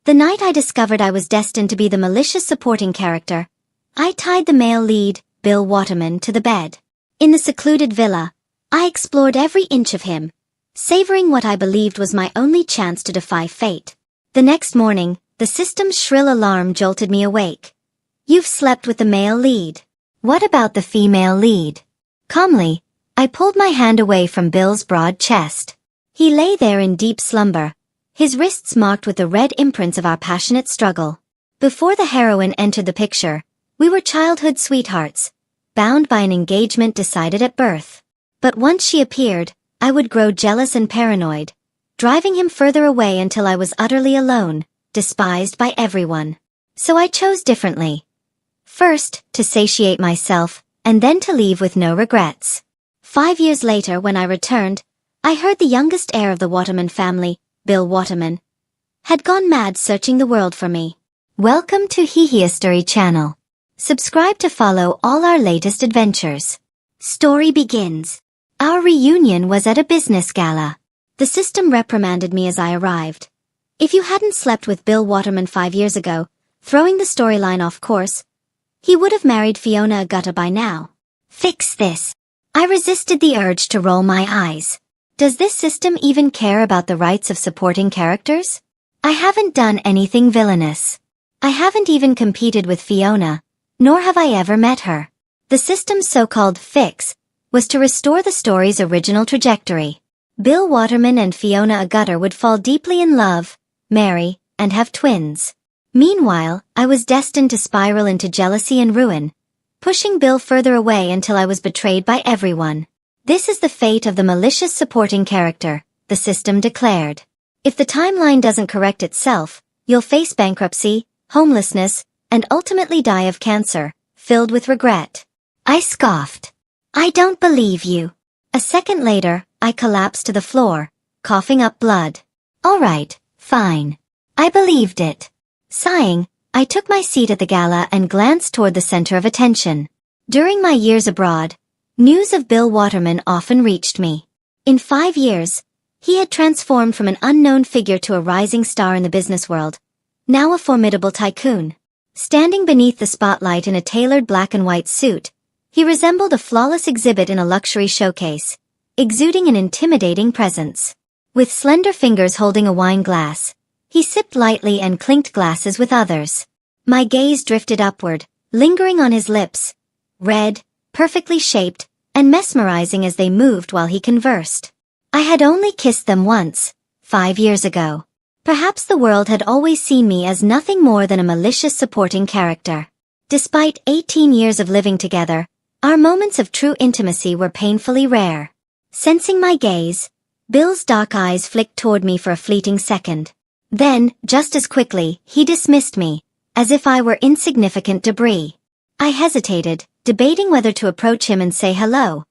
The night I discovered I was destined to be the malicious supporting character, I tied the male lead, Bill Waterman, to the bed. In the secluded villa, I explored every inch of him, savoring what I believed was my only chance to defy fate. The next morning, the system's shrill alarm jolted me awake. You've slept with the male lead. What about the female lead? Calmly, I pulled my hand away from Bill's broad chest. He lay there in deep slumber, his wrists marked with the red imprints of our passionate struggle. Before the heroine entered the picture, we were childhood sweethearts, bound by an engagement decided at birth. But once she appeared, I would grow jealous and paranoid, driving him further away until I was utterly alone, despised by everyone. So I chose differently. First, to satiate myself, and then to leave with no regrets. 5 years later, when I returned, I heard the youngest heir of the Waterman family, Bill Waterman, had gone mad searching the world for me. Welcome to History channel. Subscribe to follow all our latest adventures. Story begins. Our reunion was at a business gala. The system reprimanded me as I arrived. If you hadn't slept with Bill Waterman 5 years ago, throwing the storyline off course, he would have married Fiona Agutta by now. Fix this. I resisted the urge to roll my eyes. Does this system even care about the rights of supporting characters? I haven't done anything villainous. I haven't even competed with Fiona, nor have I ever met her. The system's so-called fix was to restore the story's original trajectory. Bill Waterman and Fiona Agutta would fall deeply in love, marry, and have twins. Meanwhile, I was destined to spiral into jealousy and ruin, pushing Bill further away until I was betrayed by everyone. This is the fate of the malicious supporting character, the system declared. If the timeline doesn't correct itself, you'll face bankruptcy, homelessness, and ultimately die of cancer, filled with regret. I scoffed. I don't believe you. A second later, I collapsed to the floor, coughing up blood. All right, fine. I believed it. Sighing, I took my seat at the gala and glanced toward the center of attention. During my years abroad, news of Bill Waterman often reached me. In 5 years, he had transformed from an unknown figure to a rising star in the business world, now a formidable tycoon. Standing beneath the spotlight in a tailored black and white suit, he resembled a flawless exhibit in a luxury showcase, exuding an intimidating presence. With slender fingers holding a wine glass, he sipped lightly and clinked glasses with others. My gaze drifted upward, lingering on his lips, red, perfectly shaped, and mesmerizing as they moved while he conversed. I had only kissed them once, 5 years ago. Perhaps the world had always seen me as nothing more than a malicious supporting character. Despite 18 years of living together, our moments of true intimacy were painfully rare. Sensing my gaze, Bill's dark eyes flicked toward me for a fleeting second. Then, just as quickly, he dismissed me, as if I were insignificant debris. I hesitated, debating whether to approach him and say hello.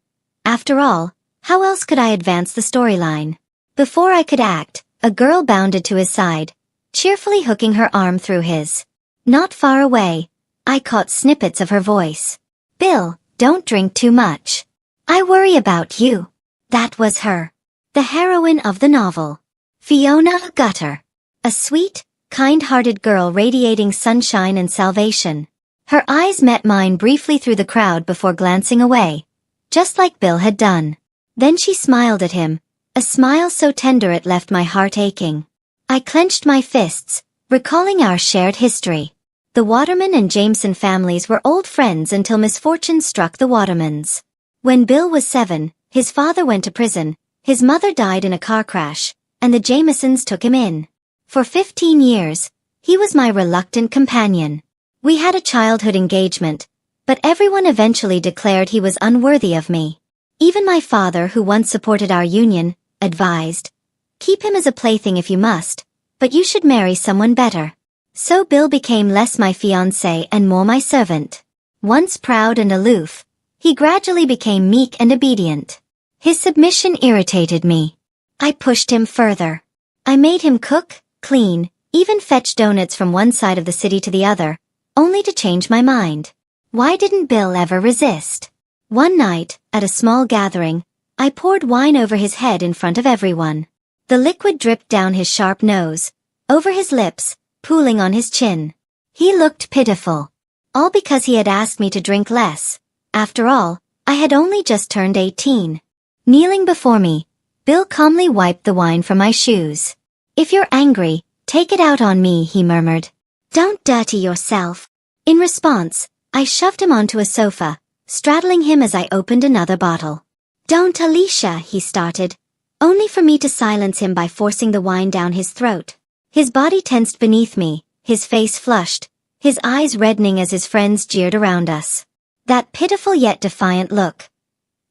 After all, how else could I advance the storyline? Before I could act, a girl bounded to his side, cheerfully hooking her arm through his. Not far away, I caught snippets of her voice. Bill, don't drink too much. I worry about you. That was her. The heroine of the novel. Fiona Agutta. A sweet, kind-hearted girl radiating sunshine and salvation. Her eyes met mine briefly through the crowd before glancing away, just like Bill had done. Then she smiled at him, a smile so tender it left my heart aching. I clenched my fists, recalling our shared history. The Waterman and Jameson families were old friends until misfortune struck the Watermans. When Bill was 7, his father went to prison, his mother died in a car crash, and the Jamesons took him in. For 15 years, he was my reluctant companion. We had a childhood engagement, but everyone eventually declared he was unworthy of me. Even my father, who once supported our union, advised, "Keep him as a plaything if you must, but you should marry someone better." So Bill became less my fiancé and more my servant. Once proud and aloof, he gradually became meek and obedient. His submission irritated me. I pushed him further. I made him cook, clean, even fetch donuts from one side of the city to the other, only to change my mind. Why didn't Bill ever resist? One night, at a small gathering, I poured wine over his head in front of everyone. The liquid dripped down his sharp nose, over his lips, pooling on his chin. He looked pitiful. All because he had asked me to drink less. After all, I had only just turned 18. Kneeling before me, Bill calmly wiped the wine from my shoes. "If you're angry, take it out on me," he murmured. "Don't dirty yourself." In response, I shoved him onto a sofa, straddling him as I opened another bottle. "Don't, Alicia," he started, only for me to silence him by forcing the wine down his throat. His body tensed beneath me, his face flushed, his eyes reddening as his friends jeered around us. That pitiful yet defiant look.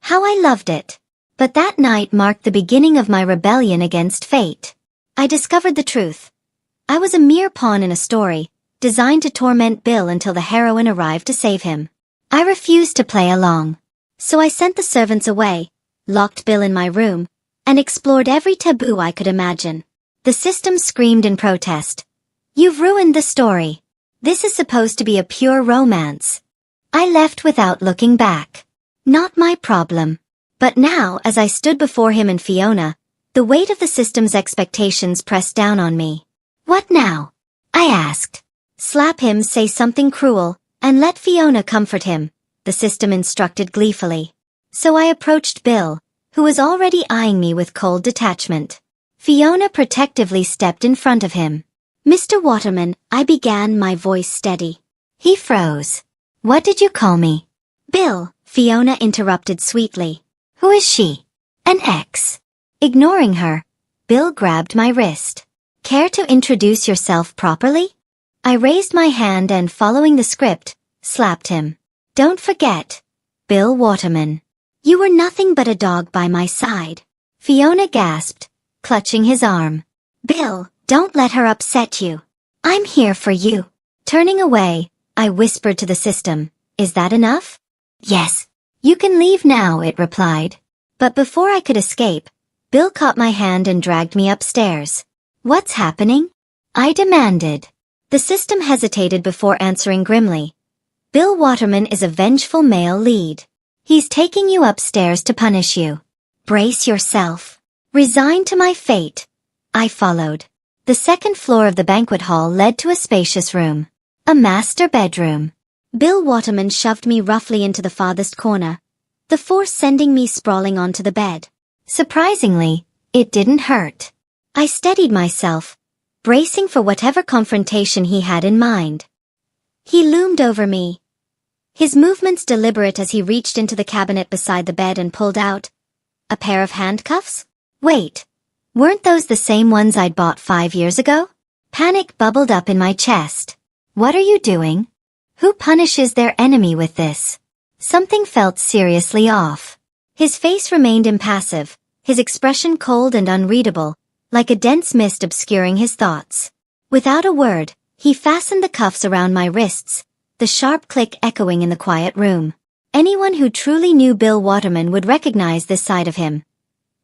How I loved it. But that night marked the beginning of my rebellion against fate. I discovered the truth. I was a mere pawn in a story, designed to torment Bill until the heroine arrived to save him. I refused to play along. So I sent the servants away, locked Bill in my room, and explored every taboo I could imagine. The system screamed in protest. "You've ruined the story. This is supposed to be a pure romance." I left without looking back. Not my problem. But now, as I stood before him and Fiona, the weight of the system's expectations pressed down on me. "What now?" I asked. "Slap him, say something cruel, and let Fiona comfort him," the system instructed gleefully. So I approached Bill, who was already eyeing me with cold detachment. Fiona protectively stepped in front of him. "Mr. Waterman," I began, my voice steady. He froze. "What did you call me?" "Bill," Fiona interrupted sweetly. "Who is she?" "An ex." Ignoring her, Bill grabbed my wrist. "Care to introduce yourself properly?" I raised my hand and, following the script, slapped him. "Don't forget, Bill Waterman. You were nothing but a dog by my side." Fiona gasped, clutching his arm. "Bill, don't let her upset you. I'm here for you." Turning away, I whispered to the system, "Is that enough?" "Yes. You can leave now," it replied. But before I could escape, Bill caught my hand and dragged me upstairs. "What's happening?" I demanded. The system hesitated before answering grimly. "Bill Waterman is a vengeful male lead. He's taking you upstairs to punish you. Brace yourself." Resigned to my fate, I followed. The second floor of the banquet hall led to a spacious room. A master bedroom. Bill Waterman shoved me roughly into the farthest corner, the force sending me sprawling onto the bed. Surprisingly, it didn't hurt. I steadied myself, bracing for whatever confrontation he had in mind. He loomed over me, his movements deliberate as he reached into the cabinet beside the bed and pulled out a pair of handcuffs. Wait, weren't those the same ones I'd bought 5 years ago? Panic bubbled up in my chest. "What are you doing? Who punishes their enemy with this?" Something felt seriously off. His face remained impassive, his expression cold and unreadable, like a dense mist obscuring his thoughts. Without a word, he fastened the cuffs around my wrists, the sharp click echoing in the quiet room. Anyone who truly knew Bill Waterman would recognize this side of him.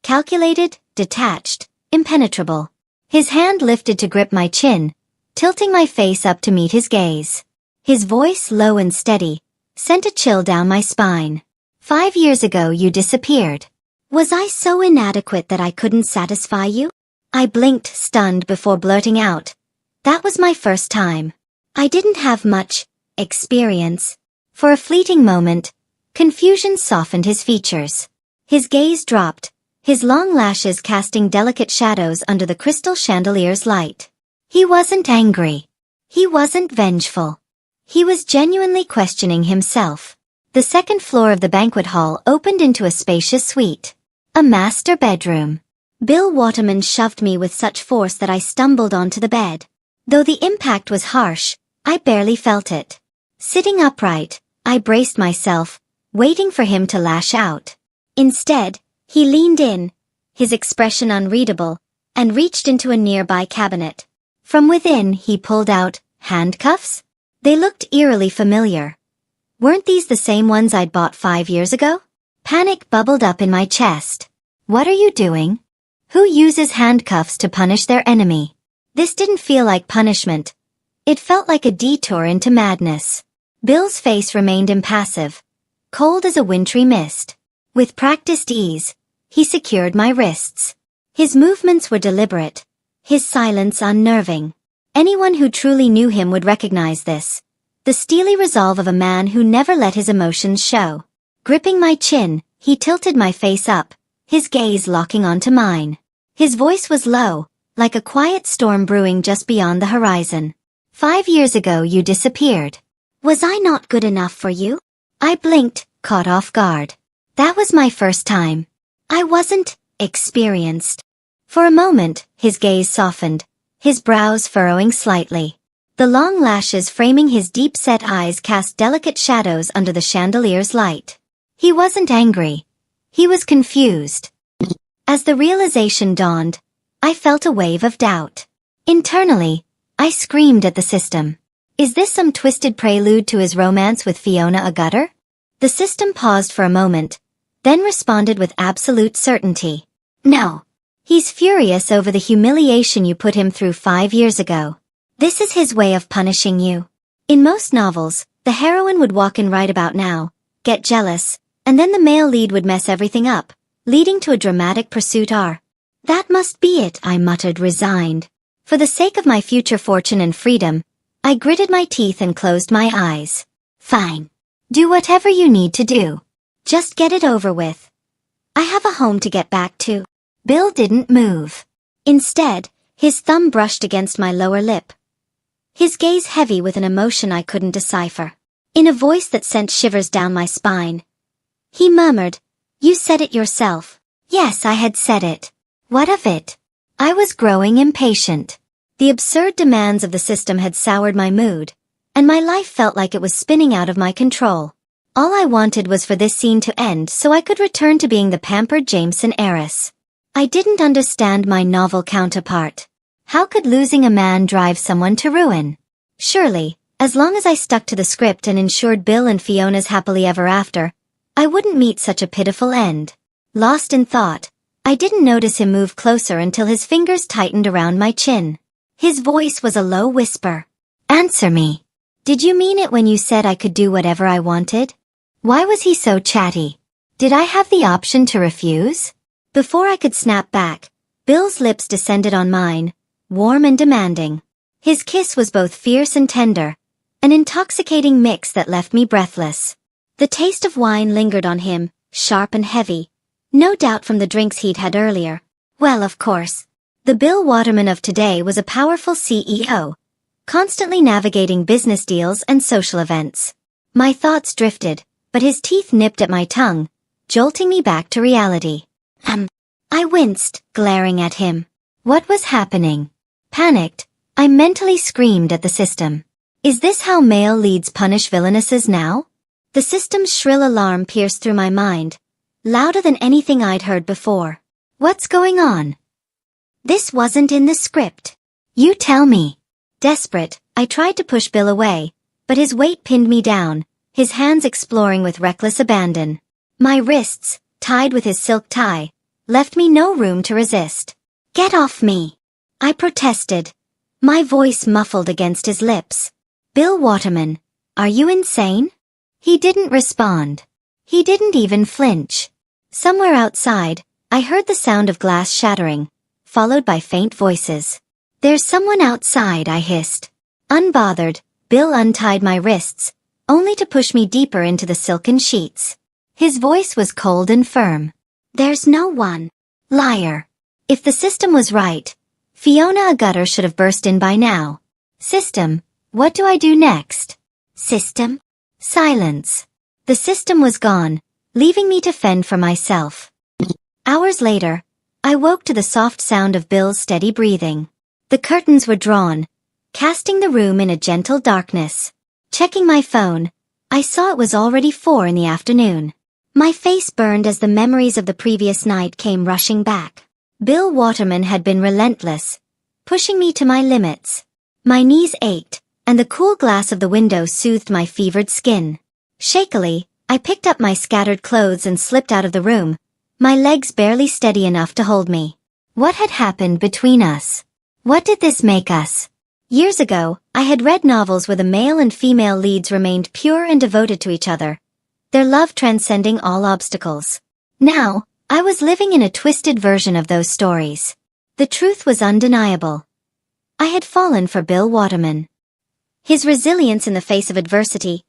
Calculated, detached, impenetrable. His hand lifted to grip my chin, tilting my face up to meet his gaze. His voice, low and steady, sent a chill down my spine. "5 years ago you disappeared. Was I so inadequate that I couldn't satisfy you?" I blinked, stunned, before blurting out. That was my first time. I didn't have much experience. For a fleeting moment, confusion softened his features. His gaze dropped, his long lashes casting delicate shadows under the crystal chandelier's light. He wasn't angry. He wasn't vengeful. He was genuinely questioning himself. The second floor of the banquet hall opened into a spacious suite. A master bedroom. Bill Waterman shoved me with such force that I stumbled onto the bed. Though the impact was harsh, I barely felt it. Sitting upright, I braced myself, waiting for him to lash out. Instead, he leaned in, his expression unreadable, and reached into a nearby cabinet. From within, he pulled out handcuffs. They looked eerily familiar. Weren't these the same ones I'd bought 5 years ago? Panic bubbled up in my chest. What are you doing? Who uses handcuffs to punish their enemy? This didn't feel like punishment. It felt like a detour into madness. Bill's face remained impassive, cold as a wintry mist. With practiced ease, he secured my wrists. His movements were deliberate, his silence unnerving. Anyone who truly knew him would recognize this. The steely resolve of a man who never let his emotions show. Gripping my chin, he tilted my face up, his gaze locking onto mine. His voice was low, like a quiet storm brewing just beyond the horizon. 5 years ago you disappeared. Was I not good enough for you? I blinked, caught off guard. That was my first time. I wasn't experienced. For a moment, his gaze softened, his brows furrowing slightly. The long lashes framing his deep-set eyes cast delicate shadows under the chandelier's light. He wasn't angry. He was confused. As the realization dawned, I felt a wave of doubt. Internally, I screamed at the system. Is this some twisted prelude to his romance with Fiona Agutter? The system paused for a moment, then responded with absolute certainty. No. He's furious over the humiliation you put him through 5 years ago. This is his way of punishing you. In most novels, the heroine would walk in right about now, get jealous, and then the male lead would mess everything up, leading to a dramatic pursuit arc. That must be it, I muttered, resigned. For the sake of my future fortune and freedom, I gritted my teeth and closed my eyes. Fine. Do whatever you need to do. Just get it over with. I have a home to get back to. Bill didn't move. Instead, his thumb brushed against my lower lip. His gaze heavy with an emotion I couldn't decipher. In a voice that sent shivers down my spine, he murmured, "You said it yourself." Yes, I had said it. What of it? I was growing impatient. The absurd demands of the system had soured my mood, and my life felt like it was spinning out of my control. All I wanted was for this scene to end so I could return to being the pampered Jameson heiress. I didn't understand my novel counterpart. How could losing a man drive someone to ruin? Surely, as long as I stuck to the script and ensured Bill and Fiona's happily ever after, I wouldn't meet such a pitiful end. Lost in thought, I didn't notice him move closer until his fingers tightened around my chin. His voice was a low whisper. Answer me. Did you mean it when you said I could do whatever I wanted? Why was he so chatty? Did I have the option to refuse? Before I could snap back, Bill's lips descended on mine, warm and demanding. His kiss was both fierce and tender, an intoxicating mix that left me breathless. The taste of wine lingered on him, sharp and heavy, no doubt from the drinks he'd had earlier. Well, of course, the Bill Waterman of today was a powerful CEO, constantly navigating business deals and social events. My thoughts drifted, but his teeth nipped at my tongue, jolting me back to reality. I winced, glaring at him. What was happening? Panicked, I mentally screamed at the system. Is this how male leads punish villainesses now? The system's shrill alarm pierced through my mind, louder than anything I'd heard before. What's going on? This wasn't in the script. You tell me. Desperate, I tried to push Bill away, but his weight pinned me down, his hands exploring with reckless abandon. My wrists, tied with his silk tie, left me no room to resist. Get off me! I protested, my voice muffled against his lips. Bill Waterman, are you insane? He didn't respond. He didn't even flinch. Somewhere outside, I heard the sound of glass shattering, followed by faint voices. There's someone outside, I hissed. Unbothered, Bill untied my wrists, only to push me deeper into the silken sheets. His voice was cold and firm. There's no one. Liar. If the system was right, Fiona Agutter should have burst in by now. System, what do I do next? System? Silence. The system was gone, leaving me to fend for myself. Hours later, I woke to the soft sound of Bill's steady breathing. The curtains were drawn, casting the room in a gentle darkness. Checking my phone, I saw it was already 4 in the afternoon. My face burned as the memories of the previous night came rushing back. Bill Waterman had been relentless, pushing me to my limits. My knees ached, and the cool glass of the window soothed my fevered skin. Shakily, I picked up my scattered clothes and slipped out of the room, my legs barely steady enough to hold me. What had happened between us? What did this make us? Years ago, I had read novels where the male and female leads remained pure and devoted to each other, their love transcending all obstacles. Now, I was living in a twisted version of those stories. The truth was undeniable. I had fallen for Bill Waterman. His resilience in the face of adversity,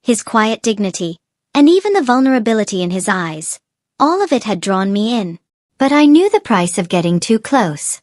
his quiet dignity, and even the vulnerability in his eyes, all of it had drawn me in. But I knew the price of getting too close.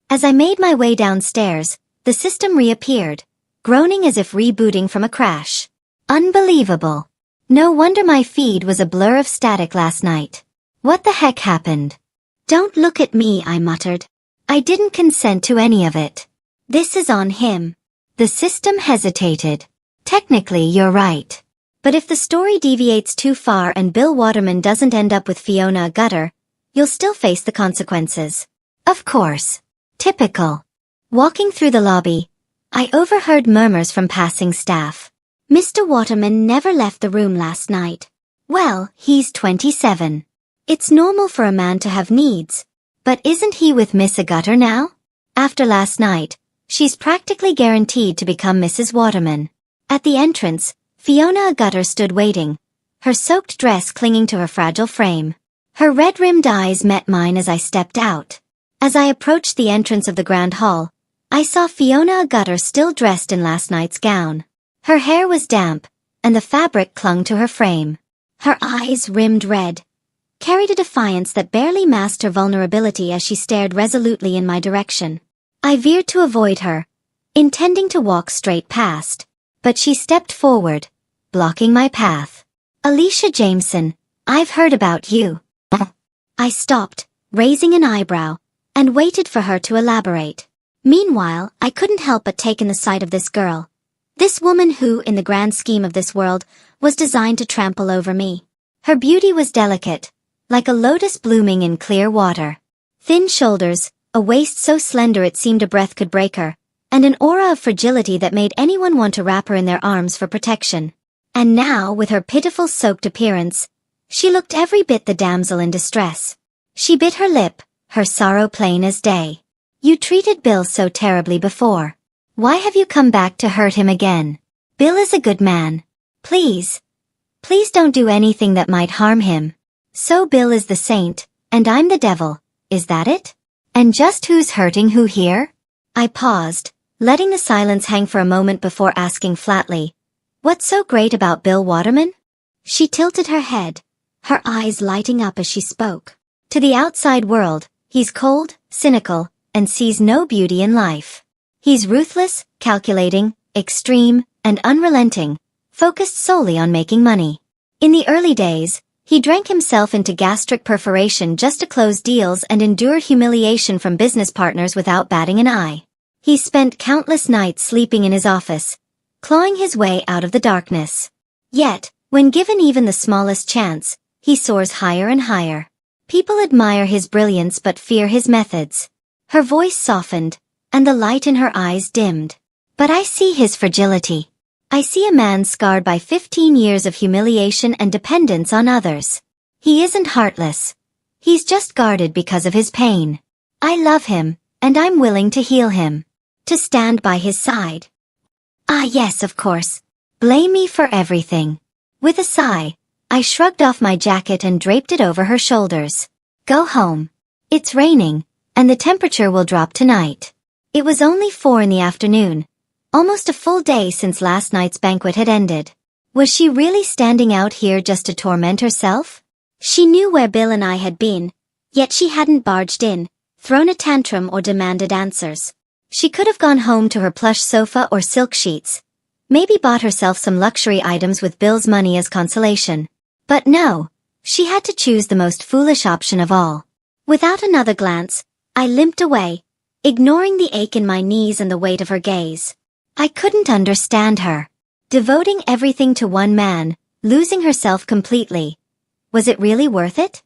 As I made my way downstairs, the system reappeared, groaning as if rebooting from a crash. Unbelievable. No wonder my feed was a blur of static last night. What the heck happened? Don't look at me, I muttered. I didn't consent to any of it. This is on him. The system hesitated. Technically, you're right. But if the story deviates too far and Bill Waterman doesn't end up with Fiona a gutter, you'll still face the consequences. Of course. Typical. Walking through the lobby, I overheard murmurs from passing staff. Mr. Waterman never left the room last night. Well, he's 27. It's normal for a man to have needs. But isn't he with Miss a gutter now? After last night, she's practically guaranteed to become Mrs. Waterman. At the entrance, Fiona a gutter stood waiting, her soaked dress clinging to her fragile frame. Her red-rimmed eyes met mine as I stepped out. As I approached the entrance of the Grand Hall, I saw Fiona a gutter still dressed in last night's gown. Her hair was damp, and the fabric clung to her frame. Her eyes, rimmed red, carried a defiance that barely masked her vulnerability as she stared resolutely in my direction. I veered to avoid her, intending to walk straight past, but she stepped forward, blocking my path. Alicia Jameson, I've heard about you. I stopped, raising an eyebrow, and waited for her to elaborate. Meanwhile, I couldn't help but take in the sight of this girl. This woman who, in the grand scheme of this world, was designed to trample over me. Her beauty was delicate, like a lotus blooming in clear water. Thin shoulders, a waist so slender it seemed a breath could break her, and an aura of fragility that made anyone want to wrap her in their arms for protection. And now, with her pitiful soaked appearance, she looked every bit the damsel in distress. She bit her lip, her sorrow plain as day. You treated Bill so terribly before. Why have you come back to hurt him again? Bill is a good man. Please don't do anything that might harm him. So Bill is the saint, and I'm the devil, is that it? And just who's hurting who here? I paused, letting the silence hang for a moment before asking flatly, what's so great about Bill Waterman? She tilted her head, her eyes lighting up as she spoke. To the outside world, he's cold, cynical, and sees no beauty in life. He's ruthless, calculating, extreme, and unrelenting, focused solely on making money. In the early days, he drank himself into gastric perforation just to close deals and endure humiliation from business partners without batting an eye. He spent countless nights sleeping in his office, clawing his way out of the darkness. Yet, when given even the smallest chance, he soars higher and higher. People admire his brilliance but fear his methods. Her voice softened, and the light in her eyes dimmed. But I see his fragility. I see a man scarred by 15 years of humiliation and dependence on others. He isn't heartless. He's just guarded because of his pain. I love him, and I'm willing to heal him. To stand by his side. Ah yes, of course. Blame me for everything. With a sigh, I shrugged off my jacket and draped it over her shoulders. Go home. It's raining, and the temperature will drop tonight. It was only 4 in the afternoon, almost a full day since last night's banquet had ended. Was she really standing out here just to torment herself? She knew where Bill and I had been, yet she hadn't barged in, thrown a tantrum or demanded answers. She could have gone home to her plush sofa or silk sheets, maybe bought herself some luxury items with Bill's money as consolation. But no, she had to choose the most foolish option of all. Without another glance, I limped away, ignoring the ache in my knees and the weight of her gaze. I couldn't understand her. Devoting everything to one man, losing herself completely. Was it really worth it?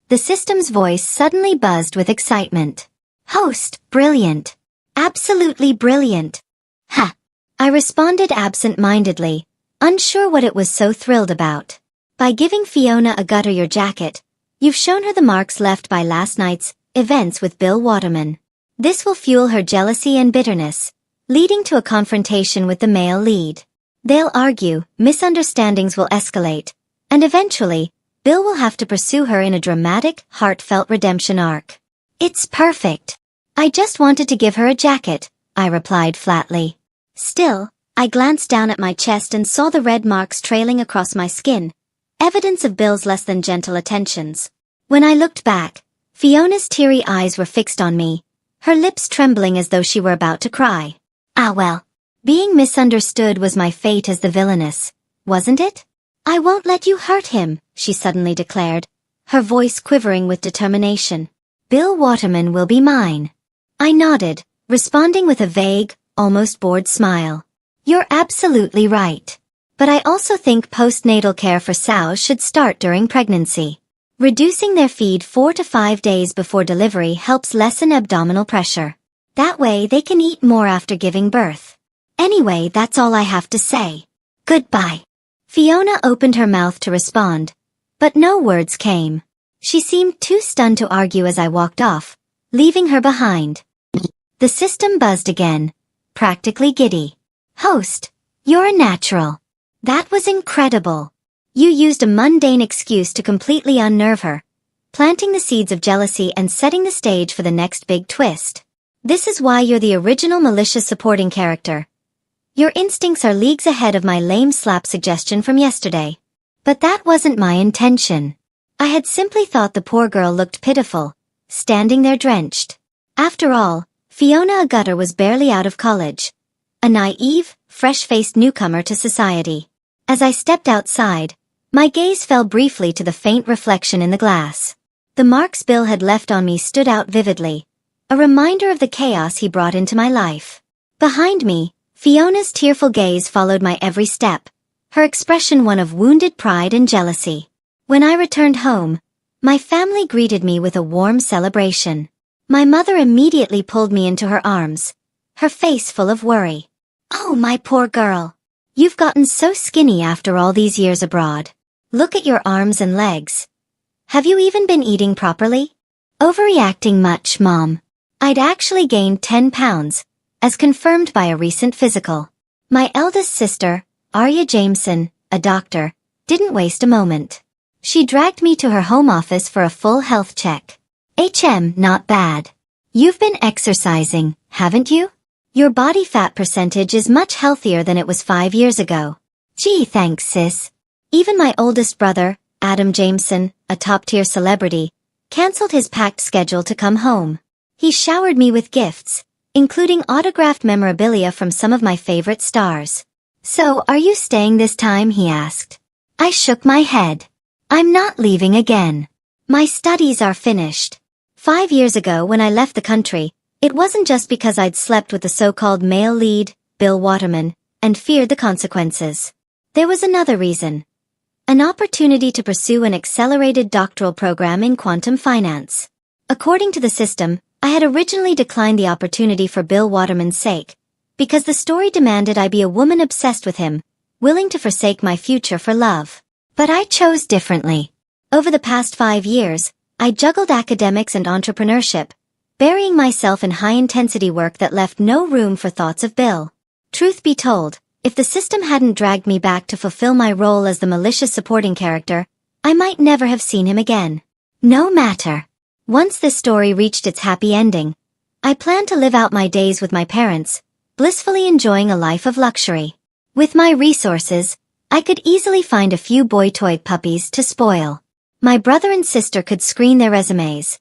The system's voice suddenly buzzed with excitement. Host, brilliant. Absolutely brilliant. Ha! I responded absent-mindedly, unsure what it was so thrilled about. By giving Fiona a gutter your jacket, you've shown her the marks left by last night's events with Bill Waterman. This will fuel her jealousy and bitterness, leading to a confrontation with the male lead. They'll argue, misunderstandings will escalate, and eventually, Bill will have to pursue her in a dramatic, heartfelt redemption arc. It's perfect. I just wanted to give her a jacket, I replied flatly. Still, I glanced down at my chest and saw the red marks trailing across my skin, evidence of Bill's less than gentle attentions. When I looked back, Fiona's teary eyes were fixed on me, her lips trembling as though she were about to cry. Ah well. Being misunderstood was my fate as the villainess, wasn't it? I won't let you hurt him, she suddenly declared, her voice quivering with determination. Bill Waterman will be mine. I nodded, responding with a vague, almost bored smile. You're absolutely right. But I also think postnatal care for sows should start during pregnancy. Reducing their feed 4 to 5 days before delivery helps lessen abdominal pressure. That way they can eat more after giving birth. Anyway, that's all I have to say. Goodbye. Fiona opened her mouth to respond, but no words came. She seemed too stunned to argue as I walked off, leaving her behind. The system buzzed again, practically giddy. Host, you're a natural. That was incredible. You used a mundane excuse to completely unnerve her, planting the seeds of jealousy and setting the stage for the next big twist. This is why you're the original malicious supporting character. Your instincts are leagues ahead of my lame slap suggestion from yesterday. But that wasn't my intention. I had simply thought the poor girl looked pitiful, standing there drenched. After all, Fiona Gutter was barely out of college. A naive, fresh-faced newcomer to society. As I stepped outside, my gaze fell briefly to the faint reflection in the glass. The marks Bill had left on me stood out vividly, a reminder of the chaos he brought into my life. Behind me, Fiona's tearful gaze followed my every step, her expression one of wounded pride and jealousy. When I returned home, my family greeted me with a warm celebration. My mother immediately pulled me into her arms, her face full of worry. Oh, my poor girl. You've gotten so skinny after all these years abroad. Look at your arms and legs. Have you even been eating properly? Overreacting much, Mom. I'd actually gained 10 pounds, as confirmed by a recent physical. My eldest sister, Arya Jameson, a doctor, didn't waste a moment. She dragged me to her home office for a full health check. Not bad. You've been exercising, haven't you? Your body fat percentage is much healthier than it was 5 years ago. Gee, thanks, sis. Even my oldest brother, Adam Jameson, a top-tier celebrity, canceled his packed schedule to come home. He showered me with gifts, including autographed memorabilia from some of my favorite stars. So, are you staying this time? He asked. I shook my head. I'm not leaving again. My studies are finished. 5 years ago when I left the country, it wasn't just because I'd slept with the so-called male lead, Bill Waterman, and feared the consequences. There was another reason. An opportunity to pursue an accelerated doctoral program in quantum finance. According to the system, I had originally declined the opportunity for Bill Waterman's sake, because the story demanded I be a woman obsessed with him, willing to forsake my future for love. But I chose differently. Over the past 5 years, I juggled academics and entrepreneurship, burying myself in high-intensity work that left no room for thoughts of Bill. Truth be told, if the system hadn't dragged me back to fulfill my role as the malicious supporting character, I might never have seen him again. No matter. Once this story reached its happy ending, I planned to live out my days with my parents, blissfully enjoying a life of luxury. With my resources, I could easily find a few boy toy puppies to spoil. My brother and sister could screen their resumes.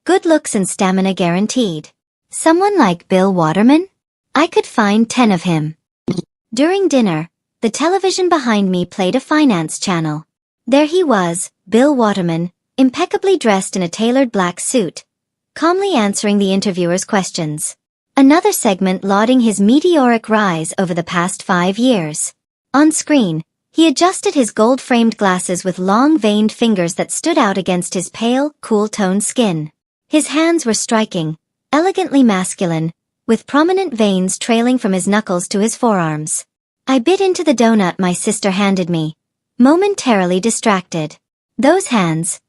Good looks and stamina guaranteed. Someone like Bill Waterman? I could find 10 of him. During dinner, the television behind me played a finance channel. There he was, Bill Waterman, impeccably dressed in a tailored black suit, calmly answering the interviewer's questions. Another segment lauding his meteoric rise over the past 5 years. On screen, he adjusted his gold-framed glasses with long veined fingers that stood out against his pale, cool-toned skin. His hands were striking, elegantly masculine, with prominent veins trailing from his knuckles to his forearms. I bit into the donut my sister handed me, momentarily distracted. Those hands.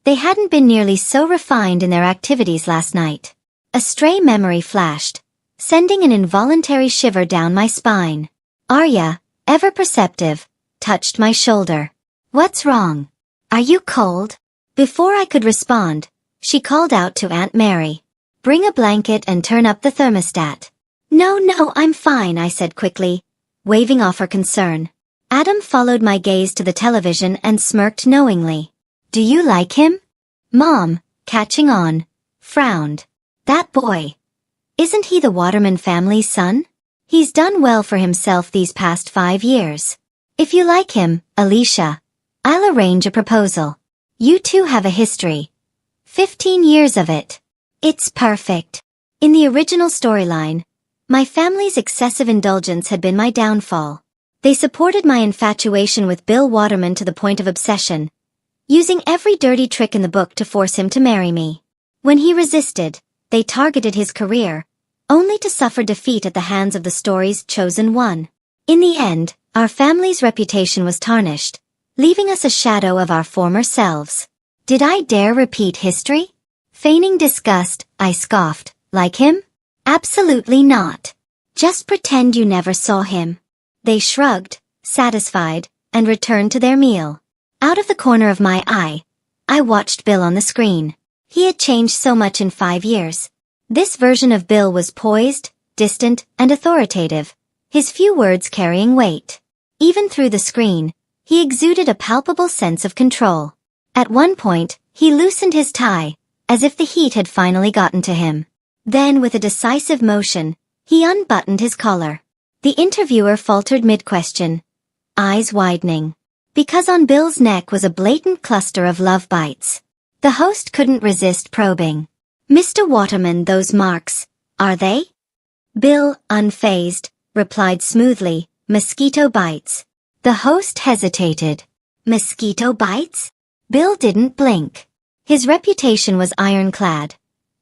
They hadn't been nearly so refined in their activities last night. A stray memory flashed, sending an involuntary shiver down my spine. Arya, ever perceptive, touched my shoulder. What's wrong? Are you cold? Before I could respond, she called out to Aunt Mary. Bring a blanket and turn up the thermostat. No, I'm fine, I said quickly, waving off her concern. Adam followed my gaze to the television and smirked knowingly. Do you like him? Mom, catching on, frowned. That boy. Isn't he the Waterman family's son? He's done well for himself these past 5 years. If you like him, Alicia, I'll arrange a proposal. You two have a history. 15 years of it. It's perfect. In the original storyline, my family's excessive indulgence had been my downfall. They supported my infatuation with Bill Waterman to the point of obsession, using every dirty trick in the book to force him to marry me. When he resisted, they targeted his career, only to suffer defeat at the hands of the story's chosen one. In the end, our family's reputation was tarnished, leaving us a shadow of our former selves. Did I dare repeat history? Feigning disgust, I scoffed. Like him? Absolutely not. Just pretend you never saw him. They shrugged, satisfied, and returned to their meal. Out of the corner of my eye, I watched Bill on the screen. He had changed so much in 5 years. This version of Bill was poised, distant, and authoritative, his few words carrying weight. Even through the screen, he exuded a palpable sense of control. At one point, he loosened his tie, as if the heat had finally gotten to him. Then, with a decisive motion, he unbuttoned his collar. The interviewer faltered mid-question, eyes widening. Because on Bill's neck was a blatant cluster of love bites. The host couldn't resist probing. Mr. Waterman, those marks, are they? Bill, unfazed, replied smoothly, mosquito bites. The host hesitated. Mosquito bites? Bill didn't blink. His reputation was ironclad.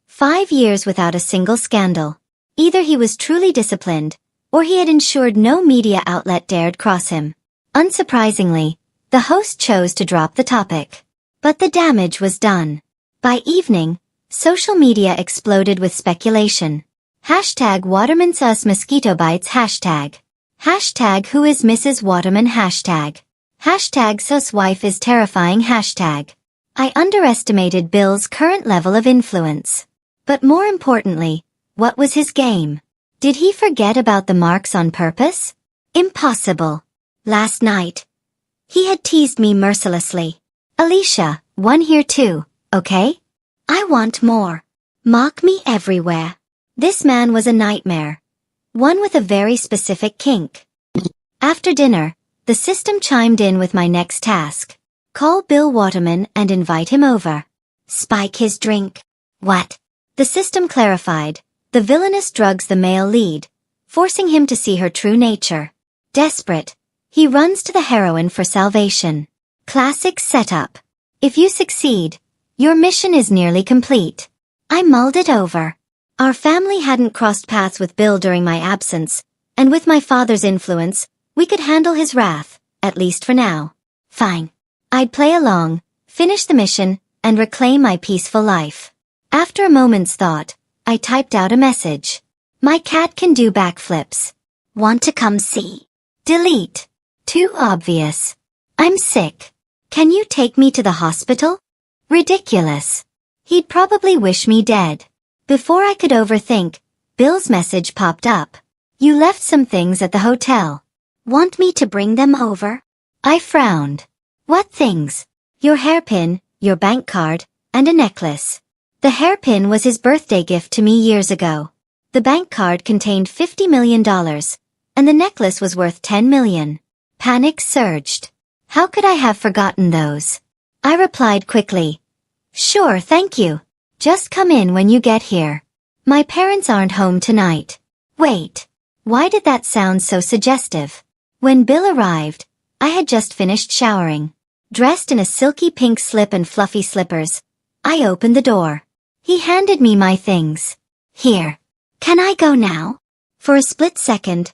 5 years without a single scandal. Either he was truly disciplined, or he had ensured no media outlet dared cross him. Unsurprisingly, the host chose to drop the topic. But the damage was done. By evening, social media exploded with speculation. Hashtag Waterman sus mosquito bites hashtag. Hashtag who is Mrs. Waterman hashtag. Hashtag sus wife is terrifying hashtag. I underestimated Bill's current level of influence. But more importantly, what was his game? Did he forget about the marks on purpose? Impossible. Last night, he had teased me mercilessly. Alicia, one here too, okay? I want more. Mock me everywhere. This man was a nightmare. One with a very specific kink. After dinner, the system chimed in with my next task. Call Bill Waterman and invite him over. Spike his drink. What? The system clarified. The villainess drugs the male lead, forcing him to see her true nature. Desperate, he runs to the heroine for salvation. Classic setup. If you succeed, your mission is nearly complete. I mulled it over. Our family hadn't crossed paths with Bill during my absence, and with my father's influence, we could handle his wrath, at least for now. Fine. I'd play along, finish the mission, and reclaim my peaceful life. After a moment's thought, I typed out a message. My cat can do backflips. Want to come see? Delete. Too obvious. I'm sick. Can you take me to the hospital? Ridiculous. He'd probably wish me dead. Before I could overthink, Bill's message popped up. You left some things at the hotel. Want me to bring them over? I frowned. What things? Your hairpin, your bank card, and a necklace. The hairpin was his birthday gift to me years ago. The bank card contained $50 million, and the necklace was worth $10 million. Panic surged. How could I have forgotten those? I replied quickly. Sure, thank you. Just come in when you get here. My parents aren't home tonight. Wait. Why did that sound so suggestive? When Bill arrived, I had just finished showering. Dressed in a silky pink slip and fluffy slippers, I opened the door. He handed me my things. Here. Can I go now? For a split second,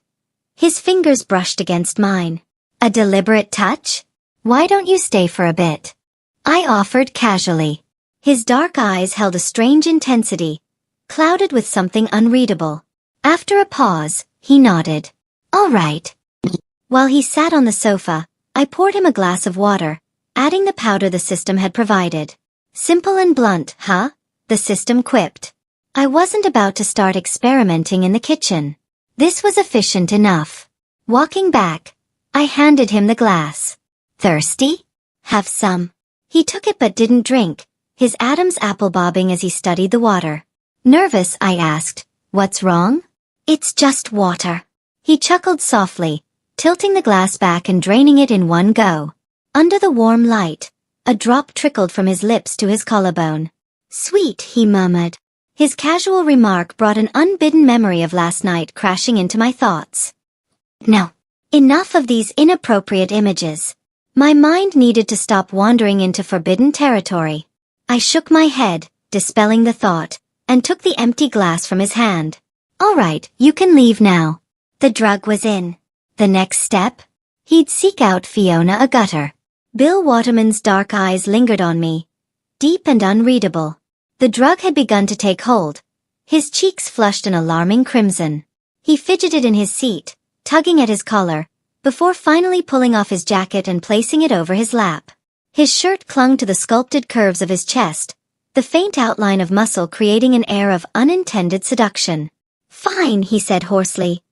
his fingers brushed against mine. A deliberate touch? Why don't you stay for a bit? I offered casually. His dark eyes held a strange intensity, clouded with something unreadable. After a pause, he nodded. All right. While he sat on the sofa, I poured him a glass of water, adding the powder the system had provided. Simple and blunt, huh? The system quipped. I wasn't about to start experimenting in the kitchen. This was efficient enough. Walking back, I handed him the glass. Thirsty? Have some. He took it but didn't drink, his Adam's apple bobbing as he studied the water. Nervous, I asked, "What's wrong?" "It's just water." He chuckled softly, tilting the glass back and draining it in one go. Under the warm light, a drop trickled from his lips to his collarbone. "Sweet," he murmured. His casual remark brought an unbidden memory of last night crashing into my thoughts. No. Enough of these inappropriate images. My mind needed to stop wandering into forbidden territory. I shook my head, dispelling the thought, and took the empty glass from his hand. "All right, you can leave now." The drug was in. The next step? He'd seek out Fiona a gutter. Bill Waterman's dark eyes lingered on me, deep and unreadable. The drug had begun to take hold. His cheeks flushed an alarming crimson. He fidgeted in his seat, tugging at his collar, before finally pulling off his jacket and placing it over his lap. His shirt clung to the sculpted curves of his chest, the faint outline of muscle creating an air of unintended seduction. "Fine," he said hoarsely,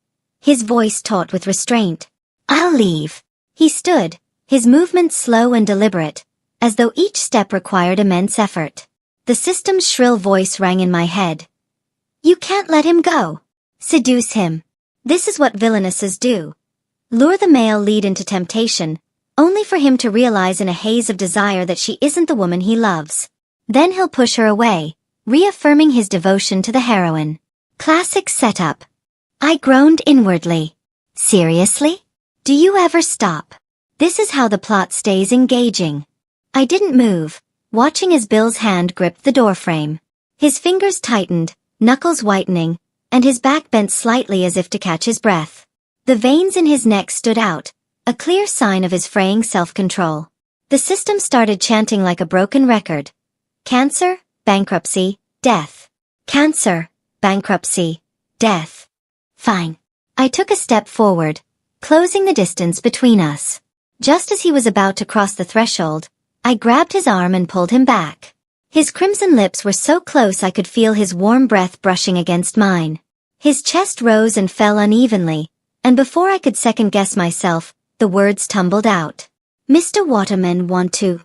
his voice taut with restraint. "I'll leave." He stood, his movements slow and deliberate, as though each step required immense effort. The system's shrill voice rang in my head. "You can't let him go. Seduce him. This is what villainesses do. Lure the male lead into temptation, only for him to realize in a haze of desire that she isn't the woman he loves. Then he'll push her away, reaffirming his devotion to the heroine. Classic setup." I groaned inwardly. Seriously? Do you ever stop? This is how the plot stays engaging. I didn't move, watching as Bill's hand gripped the doorframe. His fingers tightened, knuckles whitening, and his back bent slightly as if to catch his breath. The veins in his neck stood out, a clear sign of his fraying self-control. The system started chanting like a broken record. Cancer, bankruptcy, death. Cancer, bankruptcy, death. Fine. I took a step forward, closing the distance between us. Just as he was about to cross the threshold, I grabbed his arm and pulled him back. His crimson lips were so close I could feel his warm breath brushing against mine. His chest rose and fell unevenly, and before I could second-guess myself, the words tumbled out. "Mr. Waterman, want to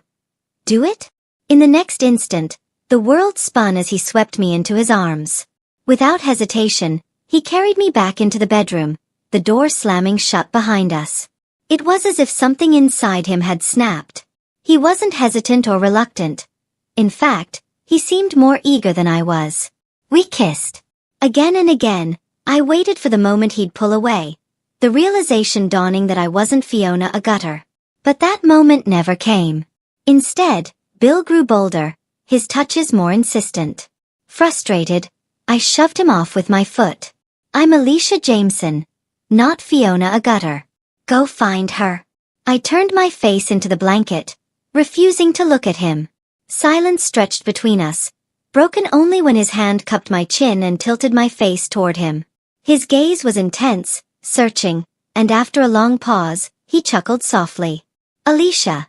do it?" In the next instant, the world spun as he swept me into his arms. Without hesitation, he carried me back into the bedroom, the door slamming shut behind us. It was as if something inside him had snapped. He wasn't hesitant or reluctant. In fact, he seemed more eager than I was. We kissed. Again and again, I waited for the moment he'd pull away, the realization dawning that I wasn't Fiona a gutter. But that moment never came. Instead, Bill grew bolder, his touches more insistent. Frustrated, I shoved him off with my foot. "I'm Alicia Jameson, not Fiona a gutter. Go find her." I turned my face into the blanket, refusing to look at him. Silence stretched between us, broken only when his hand cupped my chin and tilted my face toward him. His gaze was intense, searching, and after a long pause, he chuckled softly. "Alicia,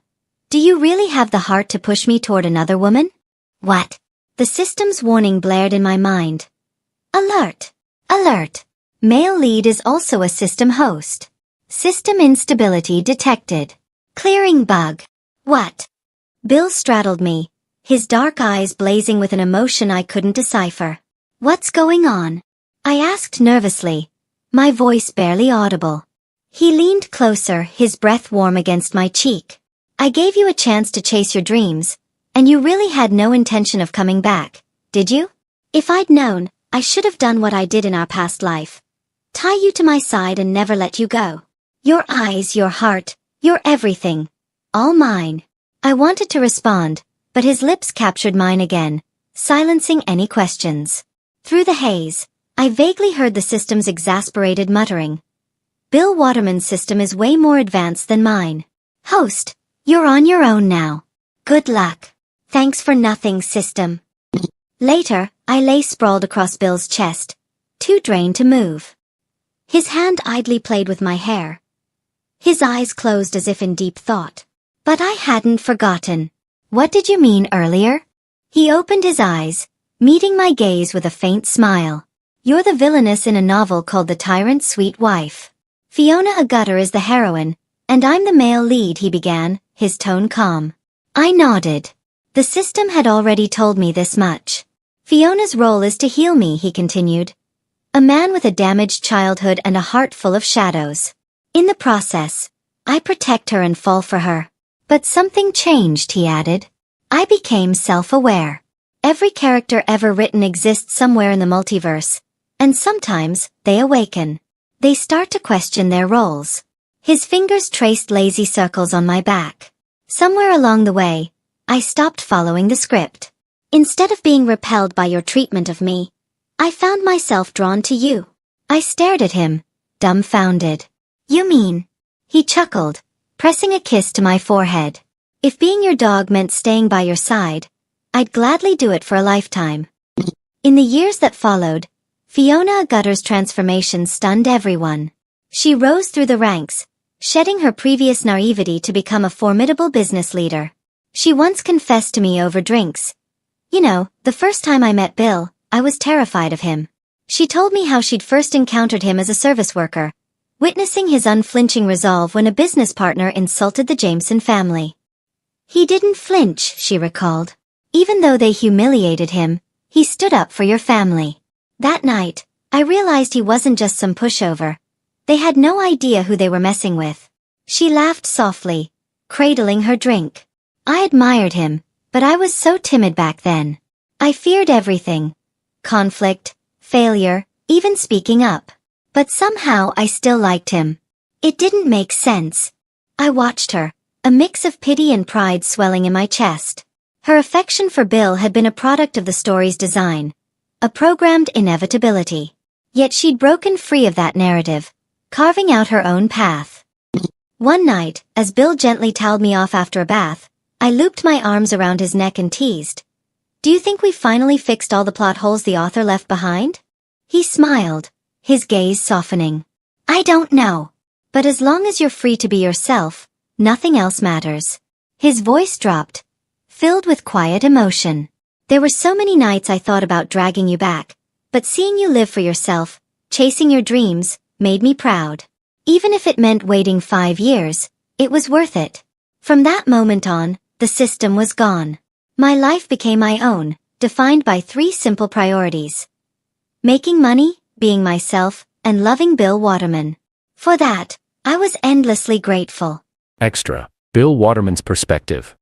do you really have the heart to push me toward another woman?" "What?" The system's warning blared in my mind. Alert! Alert! Male lead is also a system host. System instability detected. Clearing bug. What? Bill straddled me, his dark eyes blazing with an emotion I couldn't decipher. "What's going on?" I asked nervously, my voice barely audible. He leaned closer, his breath warm against my cheek. "I gave you a chance to chase your dreams, and you really had no intention of coming back, did you? If I'd known, I should have done what I did in our past life. Tie you to my side and never let you go. Your eyes, your heart, your everything. All mine." I wanted to respond, but his lips captured mine again, silencing any questions. Through the haze, I vaguely heard the system's exasperated muttering. "Bill Waterman's system is way more advanced than mine. Host, you're on your own now. Good luck. Thanks for nothing, system." Later, I lay sprawled across Bill's chest, too drained to move. His hand idly played with my hair. His eyes closed as if in deep thought. But I hadn't forgotten. "What did you mean earlier?" He opened his eyes, meeting my gaze with a faint smile. You're the villainess in a novel called The Tyrant's Sweet Wife. Fiona Agutter is the heroine, and I'm the male lead, he began, his tone calm. I nodded. The system had already told me this much. Fiona's role is to heal me, he continued. A man with a damaged childhood and a heart full of shadows. In the process, I protect her and fall for her. But something changed, he added. I became self-aware. Every character ever written exists somewhere in the multiverse, and sometimes they awaken. They start to question their roles. His fingers traced lazy circles on my back. Somewhere along the way, I stopped following the script. Instead of being repelled by your treatment of me, I found myself drawn to you. I stared at him, dumbfounded. You mean? He chuckled, pressing a kiss to my forehead. If being your dog meant staying by your side, I'd gladly do it for a lifetime. In the years that followed, Fiona Agutter's transformation stunned everyone. She rose through the ranks, shedding her previous naivety to become a formidable business leader. She once confessed to me over drinks. You know, the first time I met Bill, I was terrified of him. She told me how she'd first encountered him as a service worker, witnessing his unflinching resolve when a business partner insulted the Jameson family. He didn't flinch, she recalled. Even though they humiliated him, he stood up for your family. That night, I realized he wasn't just some pushover. They had no idea who they were messing with. She laughed softly, cradling her drink. I admired him, but I was so timid back then. I feared everything. Conflict, failure, even speaking up. But somehow I still liked him. It didn't make sense. I watched her, a mix of pity and pride swelling in my chest. Her affection for Bill had been a product of the story's design, a programmed inevitability. Yet she'd broken free of that narrative, carving out her own path. One night, as Bill gently toweled me off after a bath, I looped my arms around his neck and teased. Do you think we finally fixed all the plot holes the author left behind? He smiled, his gaze softening. I don't know. But as long as you're free to be yourself, nothing else matters. His voice dropped, filled with quiet emotion. There were so many nights I thought about dragging you back, but seeing you live for yourself, chasing your dreams, made me proud. Even if it meant waiting 5 years, it was worth it. From that moment on, the system was gone. My life became my own, defined by 3 simple priorities. Making money, being myself, and loving Bill Waterman. For that, I was endlessly grateful. Extra. Bill Waterman's perspective.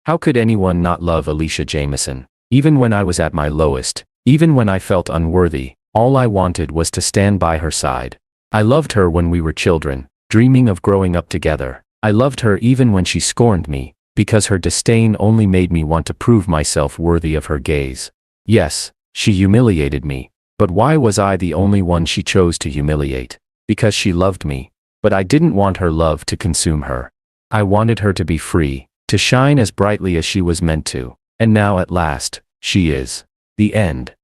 How could anyone not love Alicia Jameson? Even when I was at my lowest, even when I felt unworthy, all I wanted was to stand by her side. I loved her when we were children, dreaming of growing up together. I loved her even when she scorned me, because her disdain only made me want to prove myself worthy of her gaze. Yes, she humiliated me, but why was I the only one she chose to humiliate? Because she loved me, but I didn't want her love to consume her. I wanted her to be free, to shine as brightly as she was meant to, and now at last, she is. The end.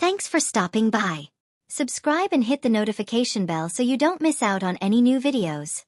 Thanks for stopping by. Subscribe and hit the notification bell so you don't miss out on any new videos.